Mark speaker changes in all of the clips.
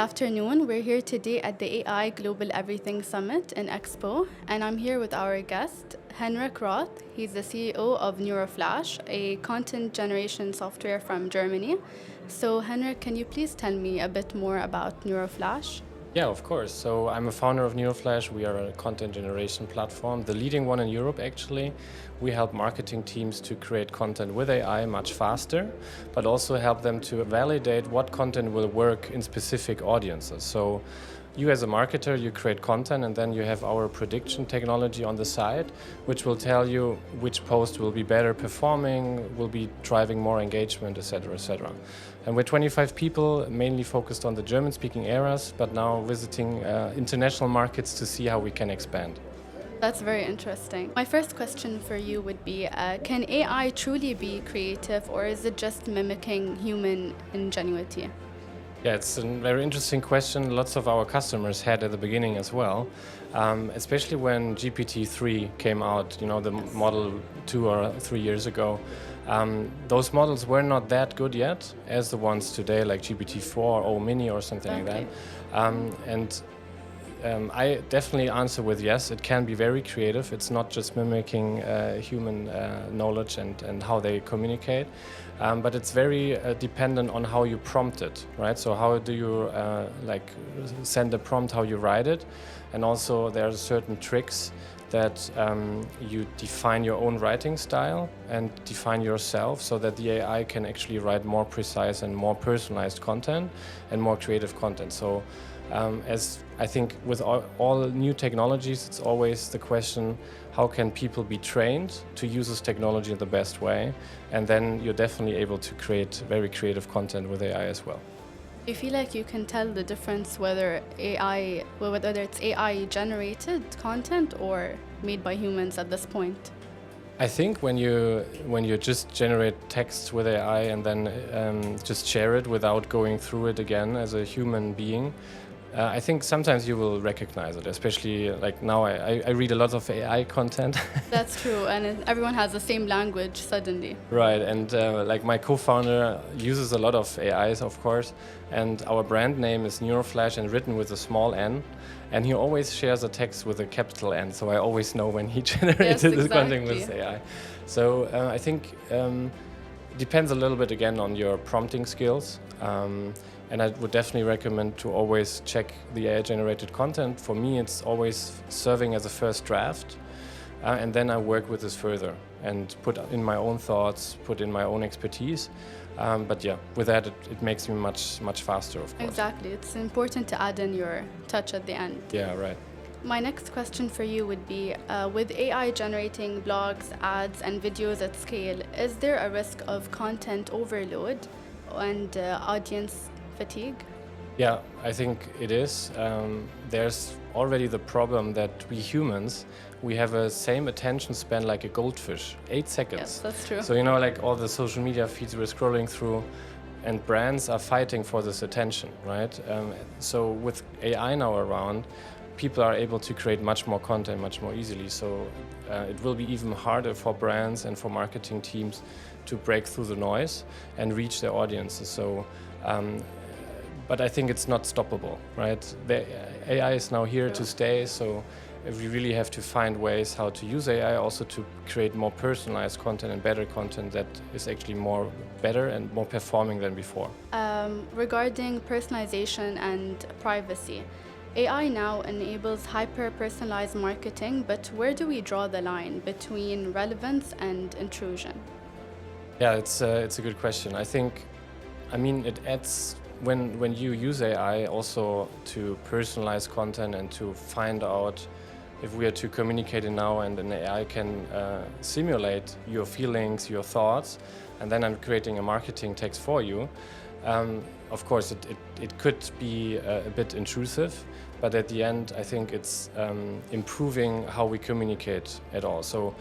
Speaker 1: afternoon. We're here today at the AI Global Everything Summit in Expo, and I'm here with our guest, Henrik Roth. He's the CEO of Neuralflash, a content generation software from Germany. So, Henrik, can you please tell me a bit more about Neuralflash?
Speaker 2: Yeah, of course. So I'm a founder of Neuralflash. We are a content generation platform, the leading one in Europe actually. We help marketing teams to create content with AI much faster, but also help them to validate what content will work in specific audiences. So you as a marketer, you create content and then you have our prediction technology on the side, which will tell you which post will be better performing, will be driving more engagement, etc., etc. And we're 25 people, mainly focused on the German-speaking areas, but now visiting international markets to see how we can expand.
Speaker 1: That's very interesting. My first question for you would be, can AI truly be creative, or is it just mimicking human ingenuity?
Speaker 2: Yeah, it's a very interesting question. Lots of our customers had at the beginning as well, especially when GPT-3 came out, the model 2 or 3 years ago. Those models were not that good yet as the ones today, like GPT-4 or Mini or something like that. I definitely answer with yes, it can be very creative. It's not just mimicking human knowledge and how they communicate, but it's very dependent on how you prompt it, right? So how do you send a prompt, how you write it, and also there are certain tricks that you define your own writing style and define yourself so that the AI can actually write more precise and more personalized content and more creative content. So as I think with all new technologies, it's always the question, how can people be trained to use this technology in the best way? And then you're definitely able to create very creative content with AI as well.
Speaker 1: Do you feel like you can tell the difference whether it's AI generated content or made by humans at this point?
Speaker 2: I think when you just generate text with AI and then just share it without going through it again as a human being, I think sometimes you will recognize it, especially like now I read a lot of AI content.
Speaker 1: That's true, and everyone has the same language suddenly.
Speaker 2: Right, and like my co-founder uses a lot of AIs, of course, and our brand name is Neuralflash and written with a small n, and he always shares a text with a capital N, so I always know when he generated this content with AI. So I think depends a little bit again on your prompting skills. And I would definitely recommend to always check the AI-generated content. For me, it's always serving as a first draft, and then I work with this further and put in my own thoughts, put in my own expertise. But yeah, with that, it makes me much faster, of course.
Speaker 1: Exactly. It's important to add in your touch at the end.
Speaker 2: Yeah, right.
Speaker 1: My next question for you would be, with AI generating blogs, ads, and videos at scale, is there a risk of content overload and audience fatigue?
Speaker 2: Yeah, I think it is. There's already the problem that we humans, we have a same attention span like a goldfish, 8 seconds.
Speaker 1: Yes, that's true.
Speaker 2: So like all the social media feeds we're scrolling through, and brands are fighting for this attention, right? So with AI now around, people are able to create much more content much more easily. So it will be even harder for brands and for marketing teams to break through the noise and reach their audiences. So, but I think it's not stoppable, right? The AI is now here to stay, so we really have to find ways how to use AI also to create more personalized content and better content that is actually more better and more performing than before.
Speaker 1: Regarding personalization and privacy, AI now enables hyper-personalized marketing, but where do we draw the line between relevance and intrusion?
Speaker 2: Yeah, it's a good question. I mean, it adds, when you use AI also to personalize content and to find out if we are to communicate it now and an AI can simulate your feelings, your thoughts, and then I'm creating a marketing text for you. Of course, it could be a bit intrusive, but at the end, I think it's improving how we communicate at all. So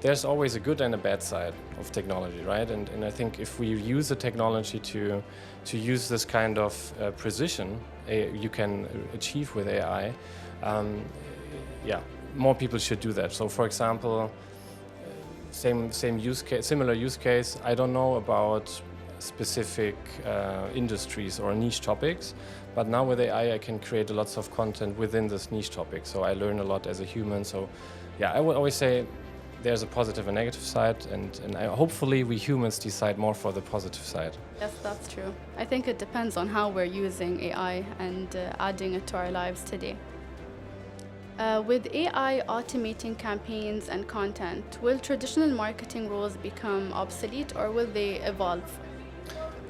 Speaker 2: there's always a good and a bad side of technology, right? And I think if we use the technology to use this kind of precision you can achieve with AI, more people should do that. So for example, same use case, similar use case, I don't know about specific industries or niche topics. But now with AI, I can create lots of content within this niche topic. So I learn a lot as a human. So yeah, I would always say there's a positive and negative side, and hopefully we humans decide more for the positive side.
Speaker 1: Yes, that's true. I think it depends on how we're using AI and adding it to our lives today. With AI automating campaigns and content, will traditional marketing roles become obsolete or will they evolve?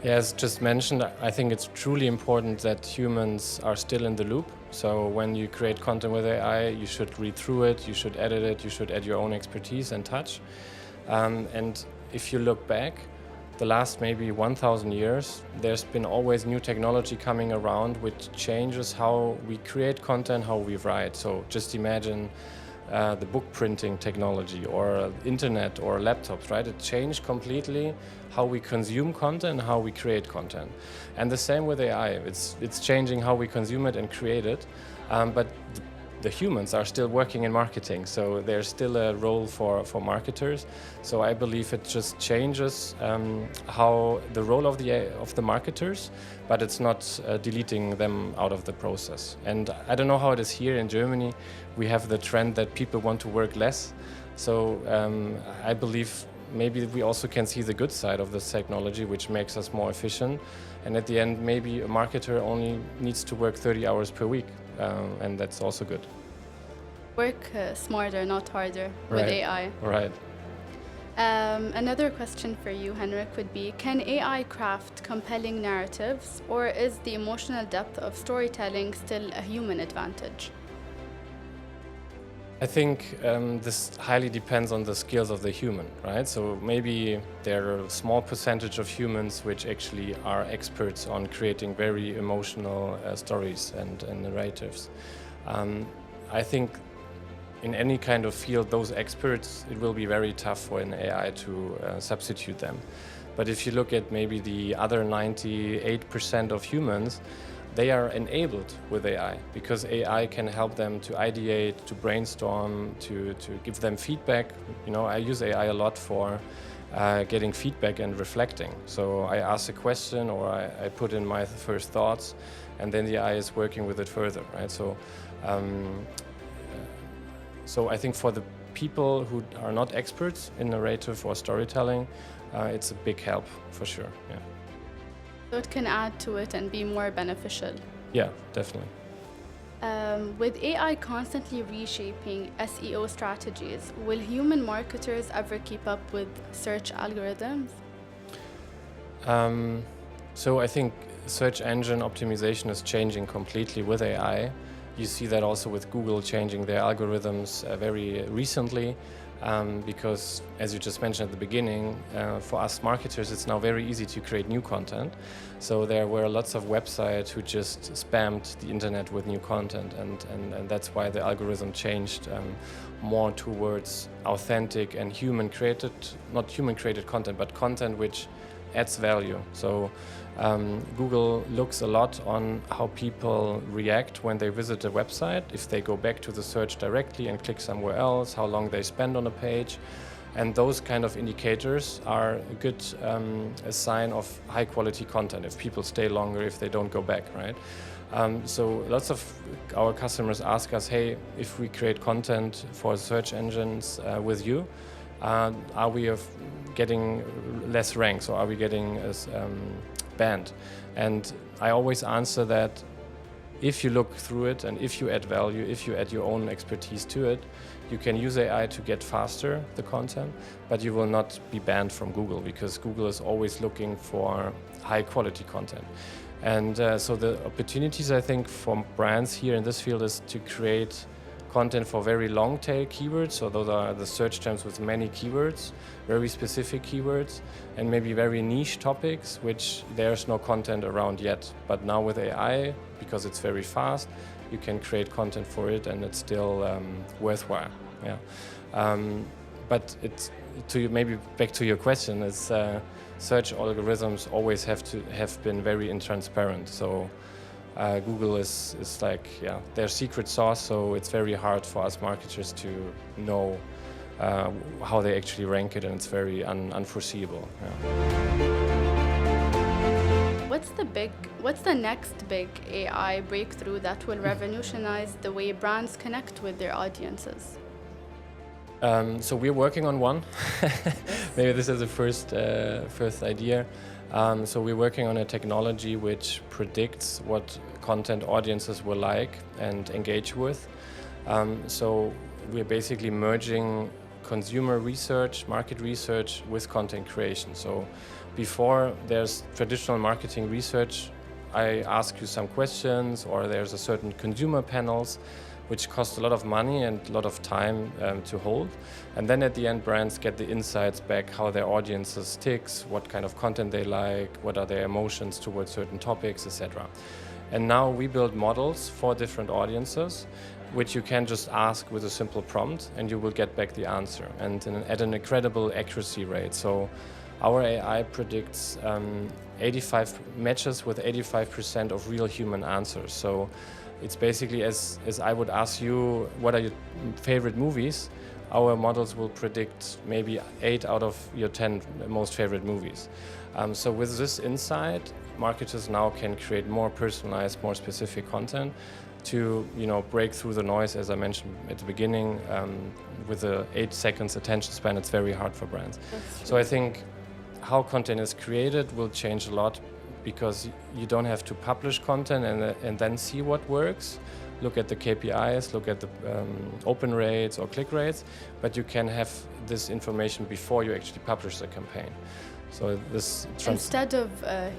Speaker 2: Yeah, as just mentioned, I think it's truly important that humans are still in the loop. So when you create content with AI, you should read through it, you should edit it, you should add your own expertise and touch. And if you look back, the last maybe 1,000 years, there's been always new technology coming around which changes how we create content, how we write. So just imagine the book printing technology or internet or laptops, right? It changed completely how we consume content, how we create content. And the same with AI. It's changing how we consume it and create it. But the humans are still working in marketing, so there's still a role for marketers. So I believe it just changes how the role of the marketers, but it's not deleting them out of the process. And I don't know how it is here in Germany. We have the trend that people want to work less. So I believe maybe we also can see the good side of this technology, which makes us more efficient. And at the end, maybe a marketer only needs to work 30 hours per week. And that's also good.
Speaker 1: Work smarter, not harder with AI.
Speaker 2: Right.
Speaker 1: Another question for you, Henrik, would be, can AI craft compelling narratives, or is the emotional depth of storytelling still a human advantage?
Speaker 2: I think this highly depends on the skills of the human, right? So maybe there are a small percentage of humans which actually are experts on creating very emotional stories and narratives. I think in any kind of field, those experts, it will be very tough for an AI to substitute them. But if you look at maybe the other 98% of humans, they are enabled with AI because AI can help them to ideate, to brainstorm, to give them feedback. You know, I use AI a lot for getting feedback and reflecting. So I ask a question or I put in my first thoughts, and then the AI is working with it further, right? So, so I think for the people who are not experts in narrative or storytelling, it's a big help for sure. Yeah.
Speaker 1: So it can add to it and be more beneficial.
Speaker 2: Yeah, definitely.
Speaker 1: With AI constantly reshaping SEO strategies, will human marketers ever keep up with search algorithms?
Speaker 2: So I think search engine optimization is changing completely with AI. You see that also with Google changing their algorithms very recently. Because, as you just mentioned at the beginning, for us marketers, it's now very easy to create new content. So there were lots of websites who just spammed the internet with new content, and that's why the algorithm changed more towards authentic and human-created, not human-created content, but content which adds value. So Google looks a lot on how people react when they visit a website, if they go back to the search directly and click somewhere else, how long they spend on a page. And those kind of indicators are a good a sign of high quality content, if people stay longer, if they don't go back, right? So lots of our customers ask us, hey, if we create content for search engines with you, are we getting less ranks, or are we getting banned? And I always answer that if you look through it and if you add value, if you add your own expertise to it, you can use AI to get faster the content, but you will not be banned from Google because Google is always looking for high quality content. And so the opportunities, I think, for brands here in this field is to create content for very long tail keywords. So those are the search terms with many keywords, very specific keywords, and maybe very niche topics, which there's no content around yet. But now with AI, because it's very fast, you can create content for it and it's still worthwhile. Yeah. But it's, maybe back to your question, is search algorithms always have been very intransparent. So Google is like, yeah, their secret sauce, so it's very hard for us marketers to know how they actually rank it, and it's very unforeseeable. Yeah.
Speaker 1: what's the next big AI breakthrough that will revolutionize the way brands connect with their audiences?
Speaker 2: So we're working on one. Maybe this is the first idea. So we're working on a technology which predicts what content audiences will like and engage with. So we're basically merging consumer research, market research with content creation. So before there's traditional marketing research, I ask you some questions, or there's a certain consumer panels which cost a lot of money and a lot of time to hold. And then at the end, brands get the insights back, how their audiences ticks, what kind of content they like, what are their emotions towards certain topics, etc. And now we build models for different audiences, which you can just ask with a simple prompt, and you will get back the answer, and at an incredible accuracy rate. So our AI predicts 85 matches with 85% of real human answers. So it's basically as I would ask you, what are your favorite movies? Our models will predict maybe 8 out of your 10 most favorite movies. So with this insight, marketers now can create more personalized, more specific content to break through the noise. As I mentioned at the beginning, with the 8 seconds attention span, it's very hard for brands. So I think how content is created will change a lot, because you don't have to publish content and then see what works, look at the KPIs, look at the open rates or click rates, but you can have this information before you actually publish the campaign. So this
Speaker 1: instead of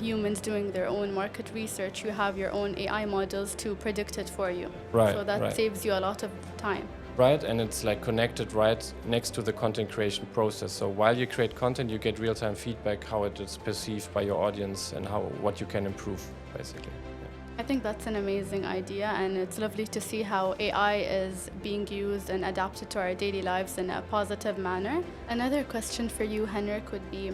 Speaker 1: humans doing their own market research, you have your own AI models to predict it for you.
Speaker 2: Right.
Speaker 1: So that saves you a lot of time.
Speaker 2: Right, and it's like connected right next to the content creation process. So while you create content, you get real-time feedback how it is perceived by your audience and what you can improve, basically. Yeah.
Speaker 1: I think that's an amazing idea, and it's lovely to see how AI is being used and adapted to our daily lives in a positive manner. Another question for you, Henrik, would be,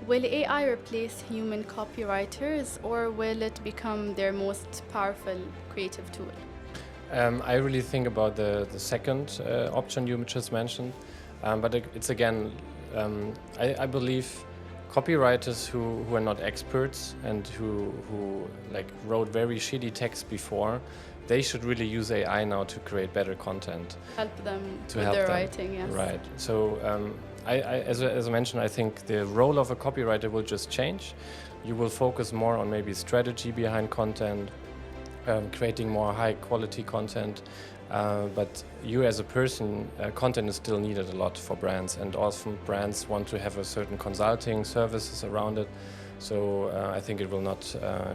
Speaker 1: will AI replace human copywriters, or will it become their most powerful creative tool?
Speaker 2: I really think about the second option you just mentioned, but it's again, I believe copywriters who are not experts and who like wrote very shitty text before, they should really use AI now to create better content.
Speaker 1: Help them with their writing, yes.
Speaker 2: Right. So as I mentioned, I think the role of a copywriter will just change. You will focus more on maybe strategy behind content, creating more high quality content, but you as a person, content is still needed a lot for brands, and often brands want to have a certain consulting services around it. So I think it will not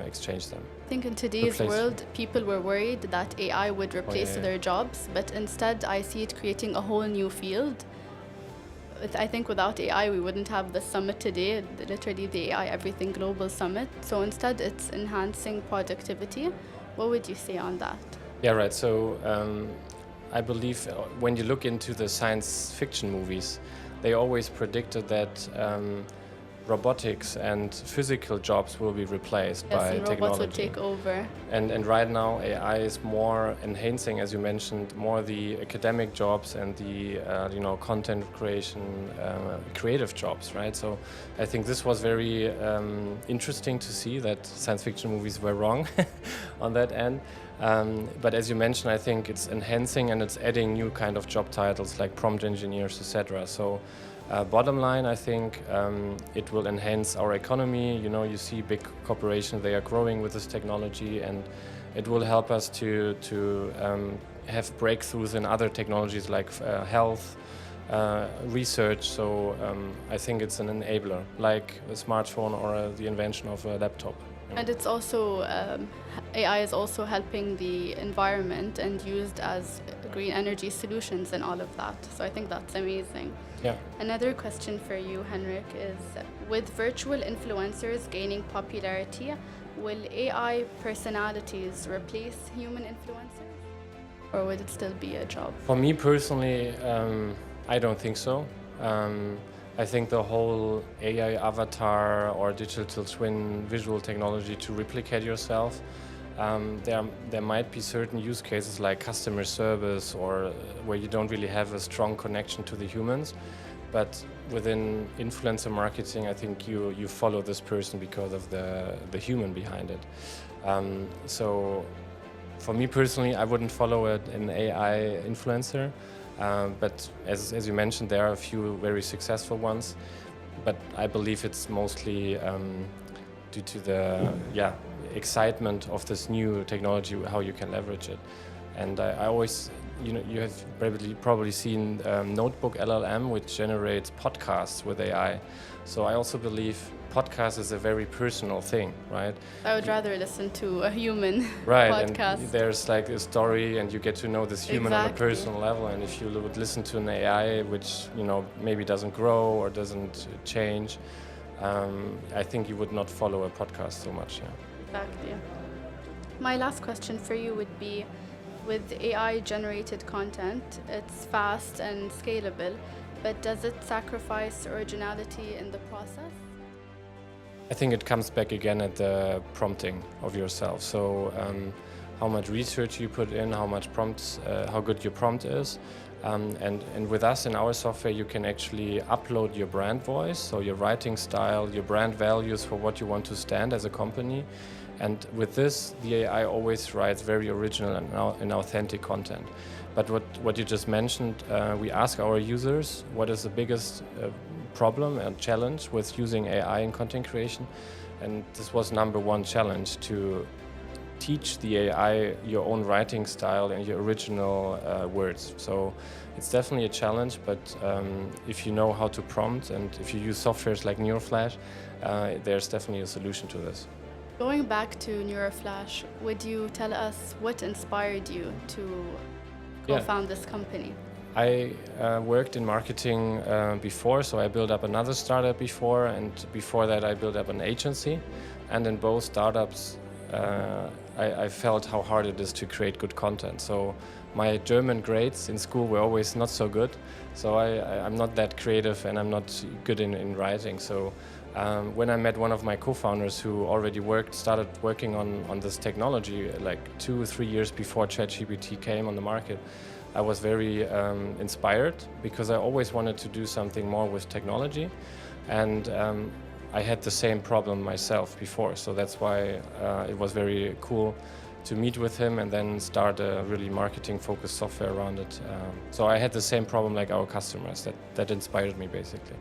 Speaker 2: exchange them.
Speaker 1: I think in today's world, people were worried that AI would replace their jobs, but instead I see it creating a whole new field. I think without AI, we wouldn't have the summit today, literally the AI Everything Global Summit. So instead, it's enhancing productivity. What would you say on that?
Speaker 2: Yeah, right. So I believe when you look into the science fiction movies, they always predicted that robotics and physical jobs will be replaced by
Speaker 1: and
Speaker 2: technology.
Speaker 1: Robots will take over.
Speaker 2: And right now AI is more enhancing, as you mentioned, more the academic jobs and the content creation, creative jobs, right? So I think this was very interesting to see that science fiction movies were wrong on that end. But as you mentioned, I think it's enhancing and it's adding new kind of job titles like prompt engineers, etc. So bottom line, I think it will enhance our economy. You see big corporations, they are growing with this technology, and it will help us to have breakthroughs in other technologies like health, research. So I think it's an enabler, like a smartphone or the invention of a laptop.
Speaker 1: And it's also, AI is also helping the environment and used as green energy solutions and all of that. So I think that's amazing.
Speaker 2: Yeah.
Speaker 1: Another question for you, Henrik, is with virtual influencers gaining popularity, will AI personalities replace human influencers? Or would it still be a job?
Speaker 2: For me personally, I don't think so. I think the whole AI avatar or digital twin visual technology to replicate yourself, there might be certain use cases like customer service or where you don't really have a strong connection to the humans. But within influencer marketing, I think you follow this person because of the human behind it. So for me personally, I wouldn't follow an AI influencer, but as you mentioned, there are a few very successful ones. But I believe it's mostly due to the excitement of this new technology, how you can leverage it. And I always, you have probably seen Notebook LLM, which generates podcasts with AI. So I also believe podcast is a very personal thing, right?
Speaker 1: I would rather listen to a human podcast.
Speaker 2: And there's like a story, and you get to know this human on a personal level. And if you would listen to an AI, which maybe doesn't grow or doesn't change, I think you would not follow a podcast so much. Yeah.
Speaker 1: Exactly. My last question for you would be, with AI-generated content, it's fast and scalable, but does it sacrifice originality in the process?
Speaker 2: I think it comes back again at the prompting of yourself. So how much research you put in, how much prompts, how good your prompt is. And with us in our software, you can actually upload your brand voice, so your writing style, your brand values for what you want to stand as a company. And with this, the AI always writes very original and authentic content. But what you just mentioned, we ask our users what is the biggest problem and challenge with using AI in content creation. And this was number one challenge, to teach the AI your own writing style and your original words. So it's definitely a challenge, but if you know how to prompt and if you use softwares like Neuralflash, there's definitely a solution to this.
Speaker 1: Going back to Neuralflash, would you tell us what inspired you to co-found this company?
Speaker 2: I worked in marketing before, so I built up another startup before, and before that I built up an agency. And in both startups, I felt how hard it is to create good content. So my German grades in school were always not so good, so I'm not that creative and I'm not good in writing. So when I met one of my co-founders who already started working on this technology like 2 or 3 years before ChatGPT came on the market, I was very inspired, because I always wanted to do something more with technology, and I had the same problem myself before, so that's why it was very cool to meet with him and then start a really marketing-focused software around it. So I had the same problem like our customers. That inspired me, basically.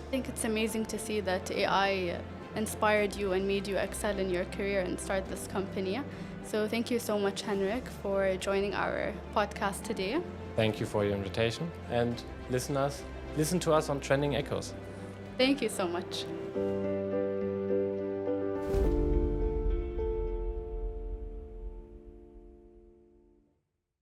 Speaker 1: I think it's amazing to see that AI inspired you and made you excel in your career and start this company. So thank you so much, Henrik, for joining our podcast today.
Speaker 2: Thank you for your invitation, and listen to us on Trending Echoes.
Speaker 1: Thank you so much.